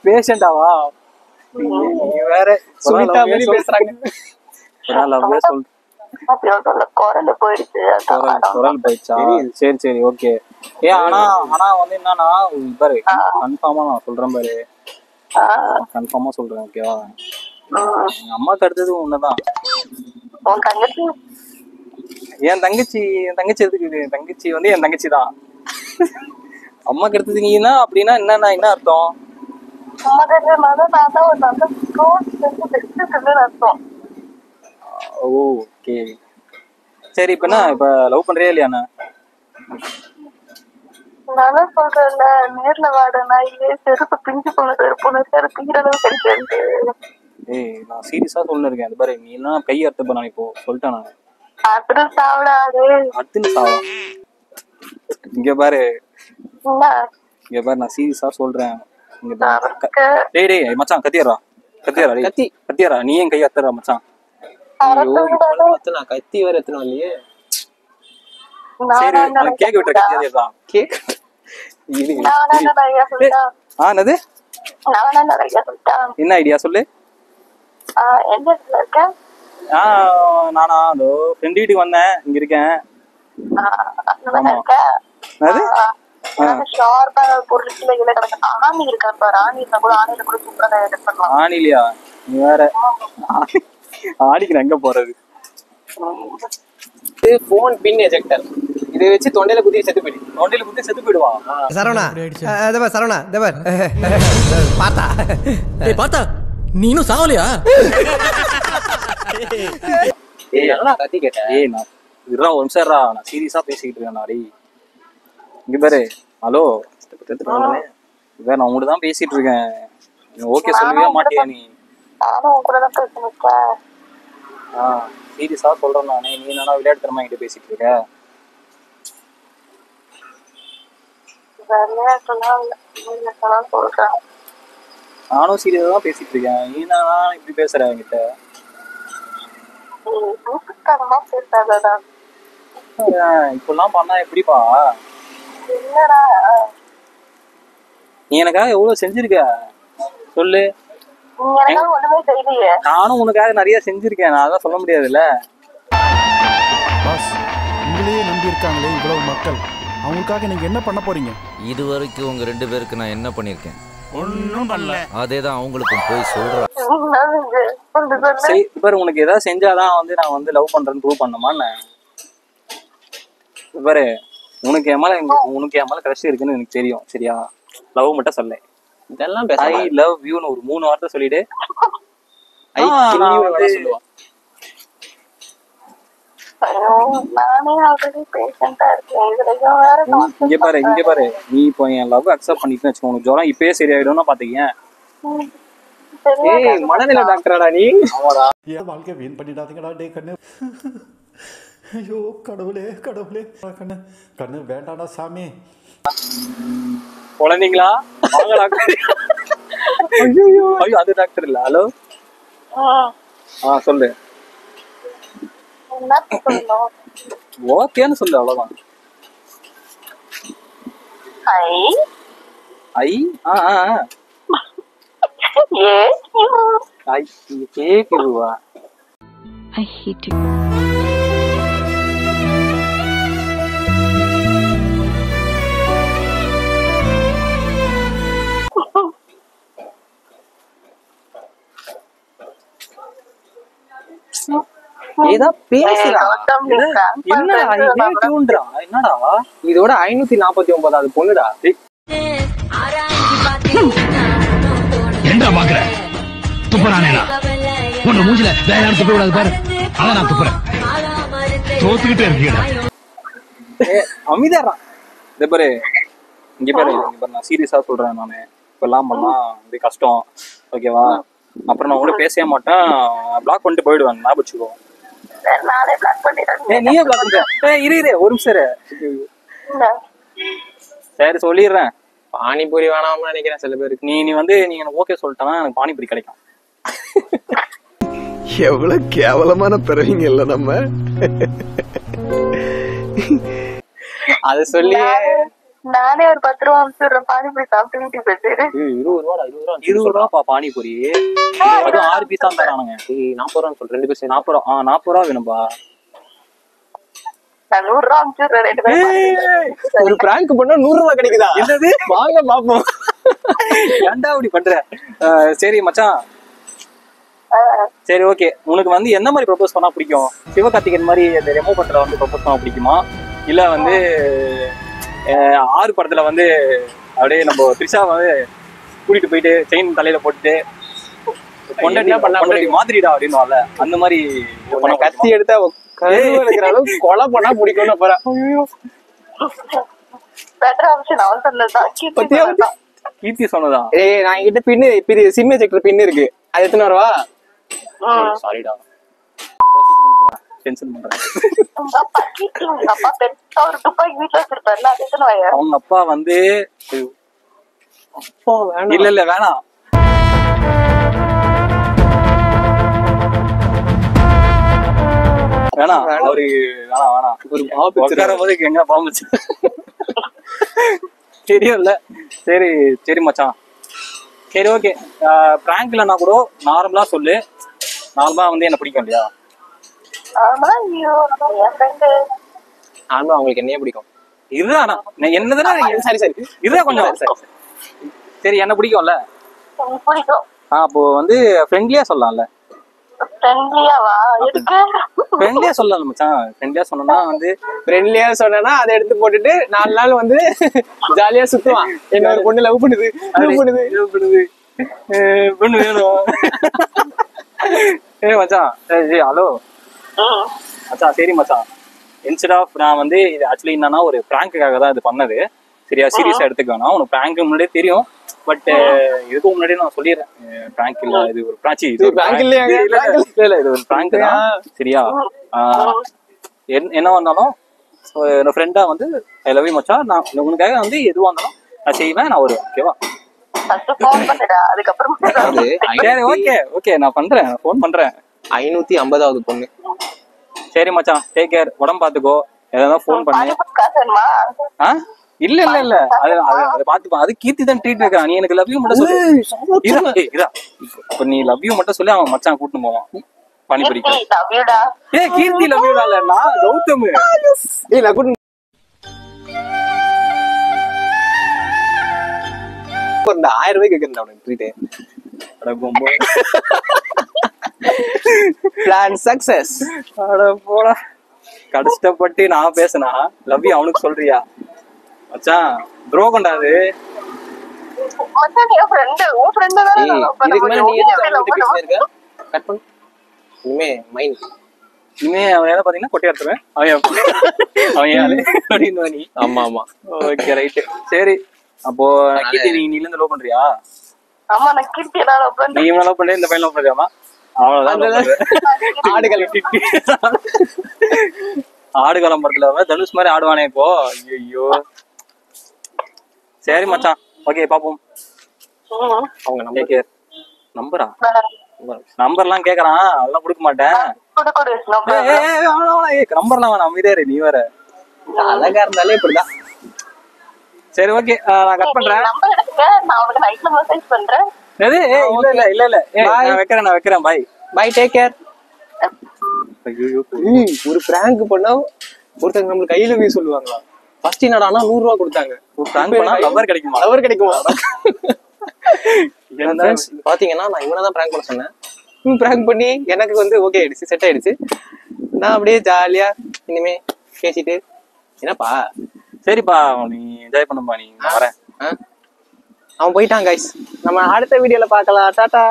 பேஷண்டாவா நீ வேற பேசுறாங்க குரல் போயிடுச்சா? சரி சரி ஓகே. ஆனா வந்து என்னன்னா பாரு, கன்ஃபார்மா நான் சொல்றேன் பாரு, கன்ஃபார்மா சொல்றேன் ஓகேவா? எங்க அம்மாக்கு அடுத்தது உன்னதான். என் தங்கச்சி எதுக்கு? என் தங்கச்சி வந்து என் தங்கச்சி தான். அம்மாக்கு அடுத்தது நீனா அப்படின்னா என்னன்னா என்ன அர்த்தம்? ஓகே சரி. இப்ப என்ன, இப்ப லவ் பண்றியா இல்லையாண்ணா? நான் சொல்றேன்ல, நேர்ல வாடனா இல்லையே செருப்பு பிஞ்சு கிடைக்காது. ஏய் நான் சீரியஸா சொல்லிருக்கேன். அது பாரு, நீ எல்லாம் கை அறுத்தப்ப நான் இப்போ சொல்லிட்டேன். நான் அடுத்து சாவா. இங்க பாரு நான் சீரியஸா சொல்றேன். டேய் டேய் மச்சான் கத்தியறா கத்தியறா நீ ஏன் கை அறுத்தறா மச்சான்? நான் கத்தி வேற எத்தனை இல்லையே. சரி கேக் விட்டுற கத்தியறா கேக். என்னது என்ன ஐடியா சொல்லு. நானா அதோ ஃப்ரெண்ட் வீட்டுக்கு வந்தேன், இங்க இருக்கேன். ஆனிலியா நீ வேற ஆடிக்கு எங்க போறது? போன் பின் எஜெக்டர் இதை வச்சு தொண்டையில குத்தி செத்து போயிடுவா. சரவணா சரவணா தேவர் பார்த்தா பார்த்தா நீ இன்னும் சாவலையா? கத்தி கேட்டேன். ஏய் நான் இருடா ஒரு நிமிஷம் இருடா, நான் சீரியஸா பேசிக்கிட்டு இருக்கேன். நாடி இங்க பாரு. ஹலோ நான் உங்கள்கிட்ட தான் பேசிட்டு இருக்கேன். ஓகே சொல்லுவியா மாட்டியா நீ? சீரியஸா சொல்றேன் நானே. நீ என்னன்னா விளையாட்டுத்தனமா என்கிட்ட பேசிட்டு இருக்க. நானும் சீரியஸா தான் பேசிட்டு இருக்கேன். நீ என்னன்னா இப்படி பேசுற என்கிட்ட? இப்பெல்லாம் பண்ணா எப்படிப்பா? நீ எனக்காக எவ்வளவு செஞ்சிருக்க சொல்லு. நானும் உனக்காக நிறைய செஞ்சிருக்கேன். நான் அதான் சொல்ல முடியாதுல்ல. உங்களையே நம்பி இருக்காங்களே இவ்வளவு மக்கள், அவங்களுக்காக நீங்க என்ன பண்ண போறீங்க? இது வரைக்கும் உங்க 2 பேருக்கு நான் என்ன பண்ணிருக்கேன்? ஒன்னும் பண்ணல. அதேதான் அவங்களுக்கும் போய் சொல்றேன். பாரு உனக்கு ஏதாவது செஞ்சாதான் வந்து நான் வந்து லவ் பண்றேன்னு ப்ரூவ் பண்ணமான்னு பாரு. உனக்கு என் மேல கிரஷ் இருக்குன்னு எனக்கு தெரியும் சரியா? லவ் மட்டும் சொல்ல. இதெல்லாம் ஐ லவ் யூன்னு ஒரு 3 வார்த்தை சொல்லிட்டு சொல்லுவான். இங்க பாரு நீ இப்போ என் லவ் அக்செப்ட் பண்ணிட்டு வச்சுக்கோ, உனக்கு ஜுரம் இப்பயே சரியாயிடும்னா பாத்துக்கேன். ஏய் மனநிலை டாக்டராடா நீ. ஆமாடா. என் வாழ்க்கைய வீண் பண்ணிடாதீங்கடா டே கண்ணு. ஐயோ கடவுளே கண்ணு வேண்டாடா சாமி. குழந்தைங்களா வாங்க டாக்டர். ஐயோ அது டாக்டர் இல்ல. ஹலோ சொல்லு. ஓகேன்னு சொல்லு அவ்வளவுதான். ஐ கேக்குதுவா? I hate you. ஏதா பேசுறா என்னடா இதோட 549வது பொண்ணுடா. என்ன பாக்குற? துப்புறானேடா உன்ன மூஞ்சில வேற யாரும் துப்ப கூடாது பாரு. அதான் நான் துப்புறேன். தோத்துக்கிட்டே இருக்கீடா. அமிதாரா இந்த பாரு. இங்க பாரு நான் சீரியஸா சொல்றேன். நானு இப்பெல்லாம் பண்ணா இது கஷ்டம் ஓகேவா? அப்புறம் நான் உங்களை பேசவே மாட்டேன், பிளாக் பண்ணிட்டு போயிடுவேன். ஞாபகம் வச்சுக்கோ. நீயே பிளாக் பண்ணிட்ட? இரு ஒரு நிமிஷம். சரி சொல்லிடுறேன். பானிபூரி வேணாம்னு நினைக்கிறேன் சில பேருக்கு. நீ வந்து நீ எனக்கு ஓகே சொல்லிட்டா எனக்கு பானிபூரி கிடைக்கும். எவ்வளவு கேவலமான பிறவிங்க இல்ல நம்ம. அத சொல்லி நானே ஒரு 10 ரூபா அனுப்பிச்சுடுறேன், பானிபூரி சாப்பிட்டு வீட்டுக்கு போயிட்டு. 20 ரூபாப்பா பானிபூரி. அதுவும் 6 பீஸ் தான் தரானுங்க. 40 ரூபான்னு சொல்றேன், 2 பீஸ் 40 ரூபா. 40 ரூபா வேணும்பா. நான் 100 ரூபா அனுப்பிச்சுடுறேன், 2 பேரும். ஒரு பிராங்க் பண்ணா 100 ரூபாய் கிடைக்குதா? என்னது? வாங்க பாப்போம். ஏன்டா அப்படி பண்ற? சரி மச்சான், சரி ஓகே. உனக்கு வந்து என்ன மாதிரி ப்ரொபோஸ் பண்ணா பிடிக்கும்? சிவகார்த்திகேயன் மாதிரி அந்த ரெமோ படத்துல வந்து ப்ரொபோஸ் பண்ண பிடிக்குமா, இல்ல வந்து 6 படத்துல வந்து அப்படியே நம்ம த்ரிஷா வந்து கூட்டிட்டு போயிட்டு செயின் தலையில போட்டுட்டு பொண்டாட்டி மாதிரிடா அப்படின்னு அந்த மாதிரி கத்தி எடுத்தா எடுக்கிற அளவுக்கு கொலை பண்ணா பிடிக்கும்னு போறேன். பெட்டர் ஆப்ஷன் அவன் சொன்னதுதான். கீர்த்தி சொன்னதா? நான் என்கிட்ட பின்னு சிம் செக்டர் பின்னு இருக்கு, அது எத்தனை வரவா? சாரிடா, டென்ஷன் பண்றேன். உங்க அப்பா கீர்த்தி, உங்க அப்பா பெருசா ஒரு துப்பாக்கி வீட்டுல வச்சிருப்பாருல, அது எத்தனை வயா? அவங்க அப்பா வந்து இல்ல வேணாம். வேணாம் அவரு வேணாம். ஒரு உட்கார போது எங்க பாம்புச்சு தெரியும்ல. சரி சரி மச்சான், சரி ஓகே. பிராங்க்லன்னா கூட நார்மலா சொல்லு. நார்மலா வந்து என்ன பிடிக்கும் இல்லையா? ஆனா அவங்களுக்கு என்னையே பிடிக்கும். இதுதான் என்னதுன்னா சரி சரி இதுதான் கொஞ்சம் சரி என்ன பிடிக்கும்ல. பிடிக்கும். அப்போ வந்து ஃப்ரெண்ட்லியா சொல்லலாம்ல. ஃப்ரெண்ட்லியா சொல்லலாம் மச்சான். ஃப்ரெண்ட்லியா சொன்னா வந்து ஃப்ரெண்ட்லியா சொன்னா அதை எடுத்து போட்டுட்டு 4 நாள் வந்து ஜாலியா சுத்துவான். என்ன ஒரு பொண்ணு லவ் பண்ணுது பொண்ணு வேணும். மச்சான் ஹலோ மச்சான். சரி மச்சான், இன்ஸ்டெட் ஆஃப் நான் வந்து இது ஆக்சுவலி என்னன்னா ஒரு பிராங்குக்காக தான் இது பண்ணது. சரியா, சீரியஸா எடுத்துக்க வேணாம். உனக்கு பிராங்க் முன்னாடியே தெரியும். பட் இதுக்கு முன்னாடியே நான் சொல்லிடுறேன், பிராங்க் இல்ல, இது ஒரு பிராச்சி, இது ஒரு பிராங்க் தான். சரியா, என்ன வந்தாலும் என் ஃப்ரெண்டா வந்து ஐ லவ் யூ மச்சான், நான் உனக்காக வந்து எதுவா இருந்தாலும் நான் செய்வேன், நான் வருவேன். ஓகேவா? சரி ஓகே ஓகே, நான் பண்றேன், ஃபோன் பண்றேன். 550வது பொண்ணு. சரி மச்சான், டேக் கேர், உடம்பு பாத்துக்கோ. ஏதாவது ஃபோன் பண்ணு. இல்ல இல்ல இல்ல, அது பாத்துப்பா. அது கீர்த்தி தான் ட்ரீட் வைக்கிறான். நீ எனக்கு லவ் யூ மட்டும் சொல்லு. இதா இப்ப நீ லவ் யூ மட்டும் சொல்லி அவன் மச்சான் கூட்டிட்டு போவான் பானிபூரிக்கு. கீர்த்தி லவ் யூ இல்ல, நான் கௌதம். ஒரு 1000 ரூபாய்க்கு கேக்குறேன் அவனுக்கு ட்ரீட். Plan success. அட போடா, கஷ்டப்பட்டு நான் பேசினா லவ் யூ அவனுக்கு சொல்றியா மச்சான்? துரோகம்டா அது. இனிமே அவன் ஏதாவது பாத்தீங்கன்னா கொட்டி எடுத்துருவேன். அவன் யாரு அப்படின்னு நீ. ஆமா ஆமா, ஓகே ரைட்டு. சரி, அப்போ கீர்த்தி நீ இருந்து லவ் பண்றியா? ஆமா, நான் கீர்த்தி லவ் பண்றேன். நீ லவ் பண்ற, இந்த பையன் லவ் பண்றியாமா? அவ்வளவுதான். ஆடுகளம் படத்துல தனுஷ் மாதிரி ஆடுவானே இப்போ. ஐயோ, சரி மச்சான், ஓகே பாப்போம். அவங்க நம்பரா நம்பர்லாம் கேக்குறான், அதெல்லாம் கொடுக்க மாட்டேன். நம்பர்லாம் வேணாம், அமைதியாரு நீ வேற. அழகா இருந்தாலே இப்படிதான். சரி ஓகே, நான் கட் பண்றேன். இல்ல இல்ல இல்ல, நான் வைக்கிறேன். Bye, take care. ஒரு பிராங்க் பண்ணா ஒருத்தங்க நம்மளுக்கு கையில போய் சொல்லுவாங்களா? ஃபர்ஸ்ட் என்னடானா 100 ரூபாய் கொடுத்தாங்க. லவர் கிடைக்குமா? லவர் கிடைக்குமா? பாத்தீங்கன்னா நான் இவனதான் பிராங்க் பண்ண சொன்னேன். பிராங்க் பண்ணி எனக்கு வந்து ஓகே ஆயிடுச்சு, செட் ஆயிடுச்சு. நான் அப்படியே ஜாலியா இனிமே பேசிட்டு என்னப்பா. சரிப்பா, நீ என்ஜாய் பண்ணுப்பா. நீ வரேன். அவன் போயிட்டான் கைஸ். நம்ம அடுத்த வீடியோல பார்க்கலாம். டாடா.